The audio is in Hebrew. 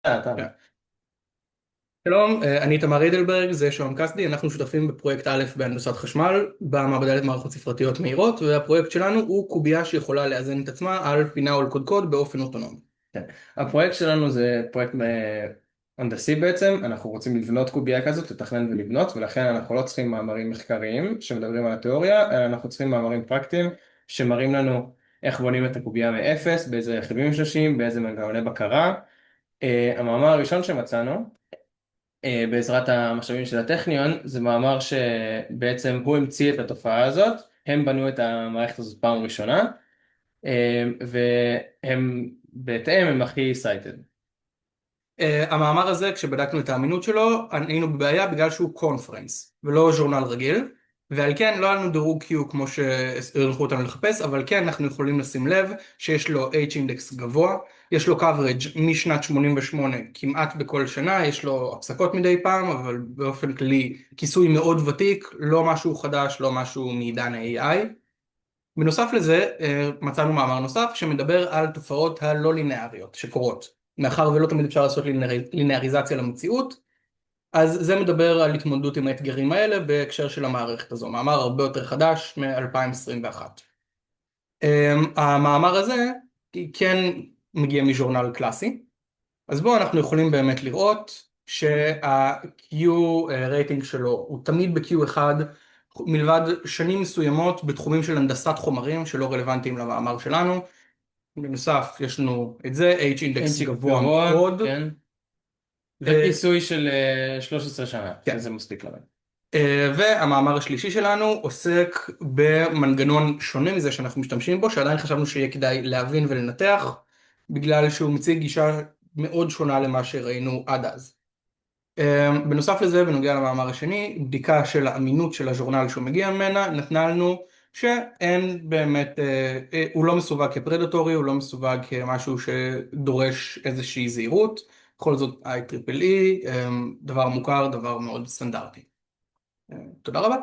כן. אתה. שלום, אני תמר אידלברג, זה שוהם קסדי, אנחנו שותפים בפרויקט א' בהנדסת חשמל במעבדה למערכות ספרתיות מהירות, והפרויקט שלנו הוא קובייה שיכולה לאזן את עצמה על פינה או על קודקוד באופן אוטונומי. כן. הפרויקט שלנו זה פרויקט הנדסי בעצם, אנחנו רוצים לבנות קובייה כזאת, לתכנן ולבנות, ולכן אנחנו לא צריכים מאמרים מחקריים שמדברים על התיאוריה, אלא אנחנו צריכים מאמרים פרקטיים שמראים לנו איך בונים את הקובייה מאפס, באיזה רכיבים משתמשים, באיזה מנגנוני בקרה. המאמר הראשון שמצאנו, בעזרת המשאבים של הטכניון, זה מאמר שבעצם הוא המציא את התופעה הזאת, הם בנו את המערכת הזאת פעם ראשונה, והם בהתאם הם הכי סייטד. המאמר הזה, כשבדקנו את האמינות שלו, היינו בבעיה בגלל שהוא קונפרנס, ולא ז'ורנל רגיל, ועל כן לא היה לנו דירוג Q כמו שהנחו אותנו לחפש, אבל כן אנחנו יכולים לשים לב שיש לו H-אינדקס גבוה, יש לו coverage משנת 88 כמעט בכל שנה, יש לו הפסקות מדי פעם, אבל באופן כללי כיסוי מאוד ותיק, לא משהו חדש, לא משהו מעידן ה-AI. בנוסף לזה, מצאנו מאמר נוסף שמדבר על תופעות הלא לינאריות שקורות. מאחר ולא תמיד אפשר לעשות לינאריזציה למציאות, אז זה מדבר על התמודדות עם האתגרים האלה בהקשר של המערכת הזו. מאמר הרבה יותר חדש מ-2021. המאמר הזה כן מגיע מז'ורנל קלאסי, אז בואו אנחנו יכולים באמת לראות שה-Q רייטינג שלו הוא תמיד ב-Q1, מלבד שנים מסוימות בתחומים של הנדסת חומרים שלא רלוונטיים למאמר שלנו. בנוסף יש לנו את זה, H-אינדקס אינצ'יק גבוה גבוה, מאוד. כן, אה, וכיסוי של 13 שנה, כן. שזה מספיק לבן. והמאמר השלישי שלנו עוסק במנגנון שונה מזה שאנחנו משתמשים בו, שעדיין חשבנו שיהיה כדאי להבין ולנתח, בגלל שהוא מציג גישה מאוד שונה למה שראינו עד אז. בנוסף לזה, בנוגע למאמר השני, בדיקה של האמינות של הז'ורנל שהוא מגיע ממנה, נתנה לנו שאין באמת, הוא לא מסווג כפרדטורי, הוא לא מסווג כמשהו שדורש איזושהי זהירות, בכל זאת IEEE, דבר מוכר, דבר מאוד סטנדרטי. תודה רבה.